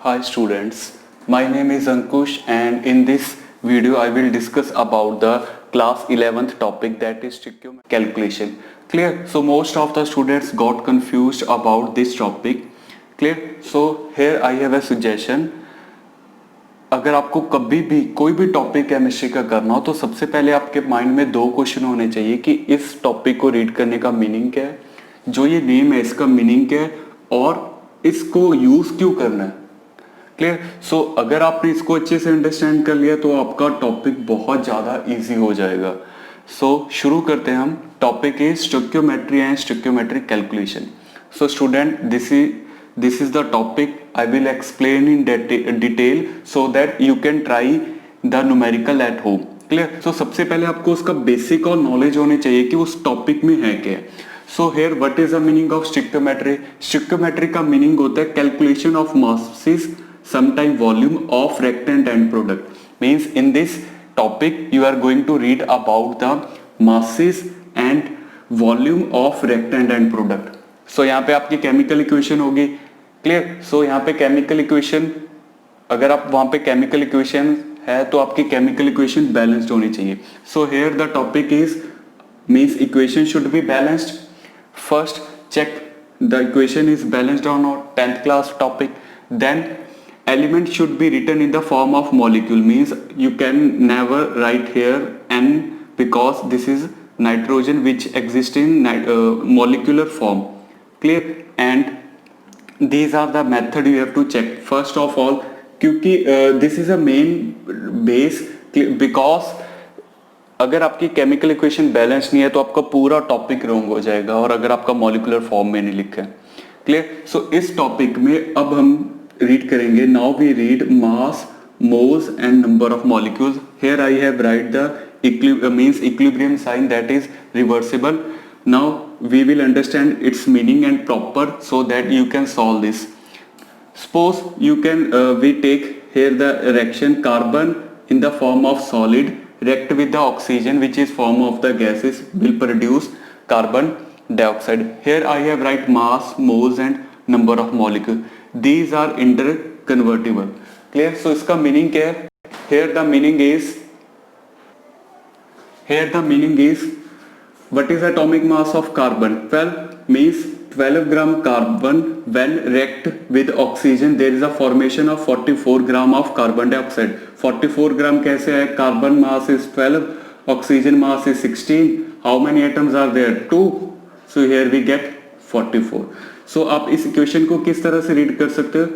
Hi students, my name is Ankush and in this video I will discuss about the class 11th topic, that is trigonometry calculation. Clear? So most of the students got confused about this topic. Clear? So here I have a suggestion. अगर आपको कभी भी कोई भी topic chemistry का करना हो तो सबसे पहले आपके माइंड में दो क्वेश्चन होने चाहिए कि इस टॉपिक को रीड करने का मीनिंग क्या है, जो ये नेम है इसका मीनिंग क्या है और इसको यूज क्यों करना है. क्लियर? सो अगर आपने इसको अच्छे से अंडरस्टैंड कर लिया तो आपका टॉपिक बहुत ज़्यादा इजी हो जाएगा. सो शुरू करते हैं हम. Topic is stoichiometry and stoichiometric calculation. So student, this is the topic I will explain in detail so that you can try the numerical at home. Clear? So सबसे पहले आपको उसका बेसिक और नॉलेज होनी चाहिए कि उस टॉपिक में है क्या. So here what is the meaning of stoichiometry. Stoichiometry का मीनिंग होता है calculation of masses, sometime volume of reactant and product. Means in this topic you are going to read about the masses and volume of reactant and product. So यहाँ पे आपकी chemical equation होगी. Clear? सो यहाँ पे chemical equation, अगर आप वहां पे केमिकल इक्वेशन है तो आपकी केमिकल इक्वेशन बैलेंस्ड होनी चाहिए. So here the topic is means equation should be balanced. First check the equation is balanced or not, 10th class topic. Then element should be written in the form of molecule, means you can never write here N because this is nitrogen which exists in molecular form. Clear? And these are the method you have to check. First of all, क्योंकि this is a main base, because अगर आपकी chemical equation balance नहीं है तो आपका पूरा topic wrong हो जाएगा और अगर आपका मॉलिक्यूलर फॉर्म में नहीं लिखा है. क्लियर? सो इस टॉपिक में अब हम रीड करेंगे. Now we read mass, moles and number of molecules. Here I have write the means equilibrium sign that is reversible. Now we will understand its meaning and proper so that you can solve this. Suppose you can we take here the reaction carbon in the form of solid react with the oxygen which is form of the gases will produce carbon dioxide. Here I have write mass, moles and number of molecule. These are interconvertible. Clear? So इसका meaning क्या है? Here the meaning is what is atomic mass of carbon? 12 means 12 gram carbon when react with oxygen there is a formation of 44 gram of carbon dioxide. 44 gram कैसे है? Carbon mass is 12, oxygen mass is 16. How many atoms are there? 2. So here we get 44. So आप इस equation को किस तरह से read कर सकते हो?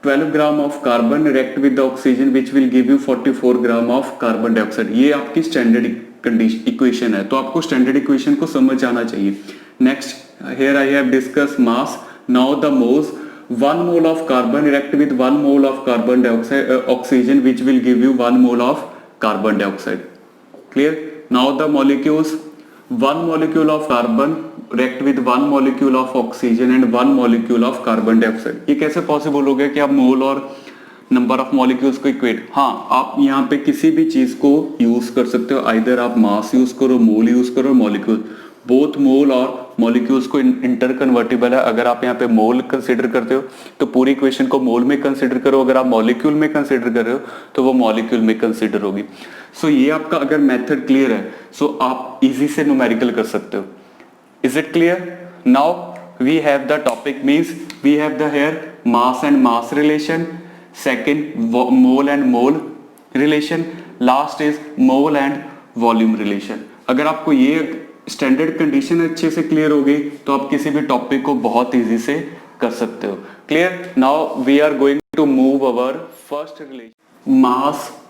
12 gram of carbon react with the oxygen which will give you 44 gram of carbon dioxide. ये आपकी स्टैंडर्ड इक्वेशन है, तो आपको स्टैंडर्ड इक्वेशन को समझ आना चाहिए. Next, here I have discussed mass. Now the moles. 1 mole of carbon react with 1 mole of carbon dioxide oxygen which will give you 1 mole of carbon dioxide. Clear? Now the molecules. 1 molecule of carbon react with 1 molecule of oxygen and 1 molecule of carbon dioxide. ये कैसे possible हो गया कि आप मोल और number of molecules को equate. हाँ, आप यहाँ पे किसी भी चीज को यूज कर सकते हो. आइदर आप मास यूज करो, मोल यूज करो, मॉलिक्यूल. बोथ मोल और मॉलिक्यूल्स को इंटर कन्वर्टिबल है. अगर आप यहाँ पे मोल कंसिडर करते हो तो पूरी इक्वेशन को मोल में कंसिडर करो. अगर आप मॉलिक्यूल में कंसिडर कर रहे हो तो वो मॉलिक्यूल में कंसिडर होगी. सो ये आपका अगर मेथड क्लियर है सो आप इजी से न्यूमेरिकल कर सकते हो. Is it clear? Now we have the topic means we have the here mass and mass relation. Second mole and mole relation. Last is mole and volume relation. अगर आपको ये standard condition अच्छे से clear हो गई तो आप किसी भी टॉपिक को बहुत इजी से कर सकते हो. Clear? Now we are going to move our first relation,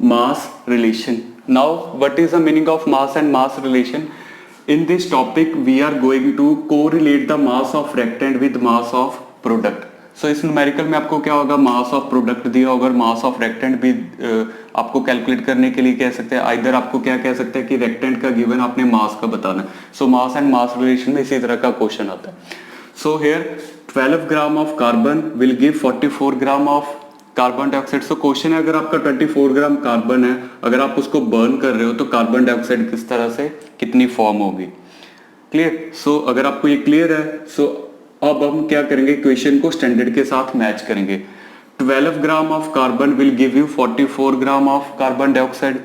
mass relation. Now what is the meaning of mass and mass relation? In this topic we are going to correlate the mass of reactant with mass of product. So इस numerical में आपको क्या होगा? मास of product दिया होगा, मास of reactant भी आपको calculate करने के लिए कह सकते हैं. आइदर आपको क्या कह सकते हैं कि रिएक्टेंट का गिवन आपने मास का बताना है. सो मास एंड मास रिलेशन में इसी तरह का क्वेश्चन आता है. So here 12 gram of carbon will give 44 gram of carbon dioxide. So question है, अगर आपका 24 ग्राम कार्बन है, अगर आप उसको बर्न कर रहे हो तो कार्बन डाइऑक्साइड किस तरह से कितनी फॉर्म होगी. क्लियर? सो अगर आपको ये क्लियर है सो अब हम क्या करेंगे, इक्वेशन को स्टैंडर्ड के साथ मैच करेंगे. 12 gram of carbon will give you 44 gram of carbon dioxide.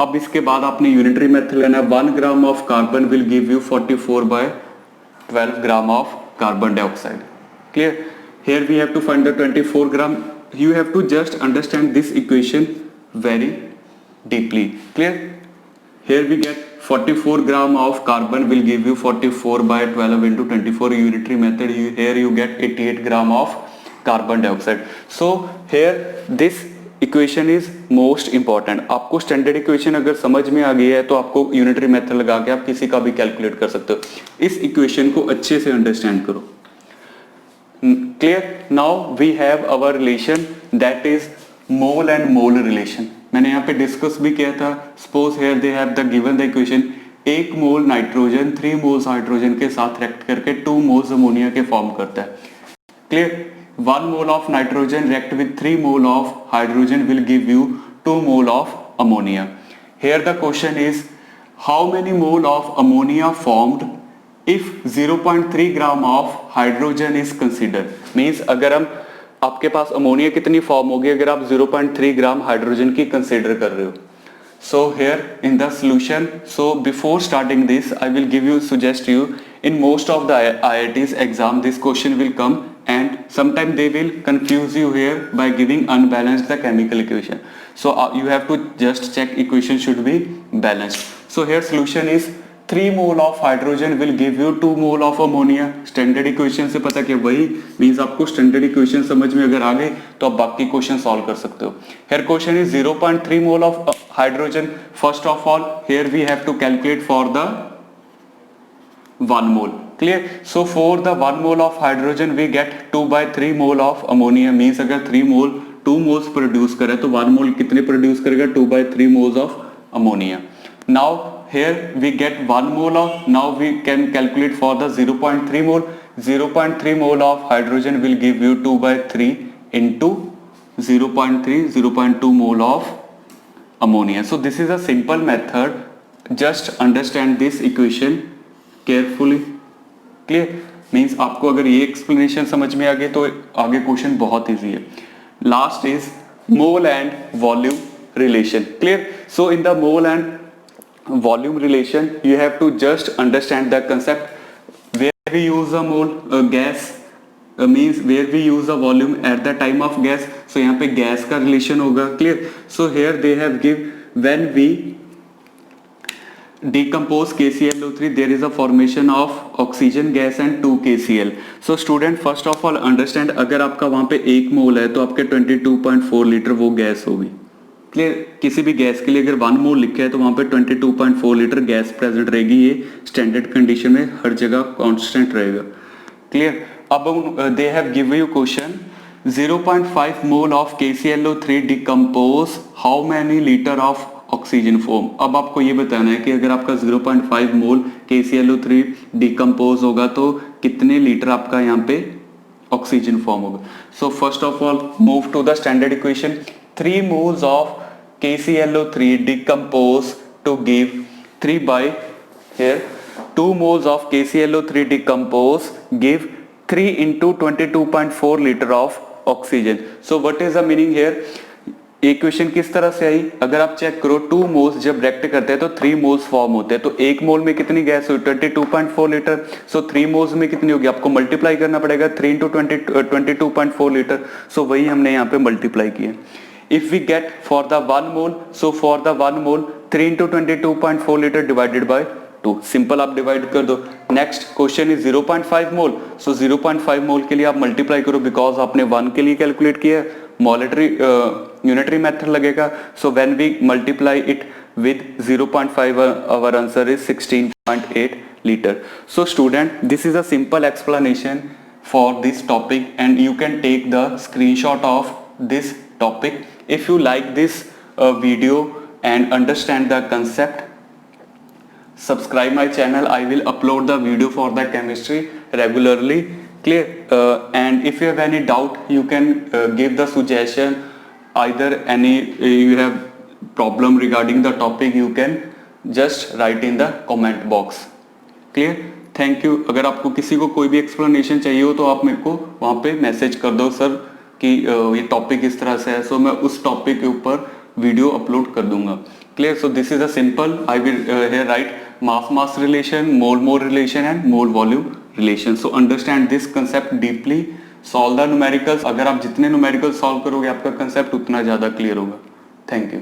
अब इसके बाद आपने यूनिटरी मेथड लेना है, 1 gram of carbon will give you 44/12 gram of carbon dioxide. Clear? Here we have to find the 24 gram. You have to just understand this equation very deeply. Clear? Here we get 44 gram of carbon will give you 44/12 into 24 unitary method. Here you get 88 gram of carbon dioxide. So here this equation is most important. आपको standard equation अगर समझ में आ गई है तो आपको unitary method लगा के आप किसी का भी कैलकुलेट कर सकते हो। इस इक्वेशन को अच्छे से अंडरस्टैंड करो। Clear? Now we have our relation that is mole and mole relation. मैंने यहाँ पे डिस्कस भी किया था। Suppose here they have the given the equation, 1 mole nitrogen 3 moles hydrogen के साथ रिएक्ट करके 2 मोल्स अमोनिया के फॉर्म करता है। Clear? 1 mole of nitrogen react with 3 mole of hydrogen will give you 2 mole of ammonia. Here the question is how many mole of ammonia formed if 0.3 gram of hydrogen is consider. Means अगर हम आपके पास ammonia कितनी form होगी अगर आप 0.3 gram hydrogen की consider कर रहे हो। So here in the solution, so before starting this I will give you suggest you in most of the IITs exam this question will come and sometime they will confuse you here by giving unbalanced the chemical equation. So you have to just check equation should be balanced. So here solution is 3 mole of hydrogen will give you 2 mole of ammonia. Standard equation से पता क्या वही means आपको standard equation समझ में अगर आ गए तो आप बाकी क्वेश्चन सॉल्व कर सकते हो। Here question is 0.3 mole of hydrogen. First of all here we have to calculate for the 1 mole. Clear? So for the 1 mole of hydrogen we get 2/3 mole of ammonia. Means अगर 2 moles produce करे तो 1 मोल कितने produce करेगा? 2/3 moles of ammonia. Now here we get 1 mole of, now we can calculate for the 0.3 mole. 0.3 mole of hydrogen will give you 2/3 into 0.2 mole of ammonia. So this is a simple method. Just understand this equation carefully. Clear? Means आपको अगर ये explanation समझ में आ गई तो आगे question बहुत easy है। Last is mole and volume relation. Clear? So in the mole and volume relation you have to just understand the concept where we use a mole gas means where we use a volume at the time of gas. so यहाँ पे gas का relation होगा। clear? so here they have give when we decompose KClO3 there is a formation of oxygen gas and 2 KCl. so student first of all understand अगर आपका वहाँ पे 1 मोल है तो आपके 22.4 लीटर वो गैस होगी। क्लियर? किसी भी गैस के लिए अगर 1 मोल लिखा है तो वहां पे 22.4 लीटर गैस प्रेजेंट रहेगी। ये स्टैंडर्ड कंडीशन में हर जगह कांस्टेंट रहेगा। क्लियर? अब they have given you question 0.5 mole of KClO3 decompose how many litre of oxygen form. अब आपको ये बताना है कि अगर आपका 0.5 मोल KClO3 डिकम्पोज होगा तो कितने लीटर आपका यहाँ पे ऑक्सीजन फॉर्म होगा। So first of all move to the standard equation. 3 moles of KClO3 decompose to give 3 by here 2 moles of KClO3 decompose give 3 into 22.4 liter of oxygen. So what is the meaning here? Equation किस तरह से आई? अगर आप check करो 2 moles जब react करते हैं तो 3 मोल्स फॉर्म होते हैं तो 1 मोल में कितनी गैस हुई? 22.4 लीटर। सो 3 मोल्स में कितनी होगी? आपको मल्टीप्लाई करना पड़ेगा 3 into 22.4 लीटर। सो वही हमने यहाँ पे मल्टीप्लाई किया। If we get for the 1 mole, so for the 1 mole 3 into 22.4 liter divided by 2. Simple आप डिवाइड कर दो। नेक्स्ट क्वेश्चन इज 0.5 मोल। सो 0.5 मोल के लिए आप मल्टीप्लाई करो बिकॉज आपने 1 के लिए कैलकुलेट किया है। मॉलिटरी यूनिटरी मेथड लगेगा। So when we multiply it with 0.5 our answer is 16.8 liter. So student, this is a simple explanation for this topic and you can take the screenshot of this topic. If you like this video and understand the concept, subscribe my channel. I will upload the video for the chemistry regularly. Clear? And if you have any doubt you can give the suggestion, either any you have problem regarding the topic you can just write in the comment box. Clear? Thank you. अगर आपको किसी को कोई भी explanation चाहिए हो तो आप मेरे को वहाँ पे मैसेज कर दो, सर कि ये टॉपिक इस तरह से है, सो मैं उस टॉपिक के ऊपर वीडियो अपलोड कर दूंगा। Clear? So this is a simple, I will hear right mass relation, mole relation and mole volume relation. So understand this concept deeply, solve the numericals. अगर आप जितने न्यूमेरिकल सॉल्व करोगे आपका concept उतना ज्यादा clear होगा। Thank you.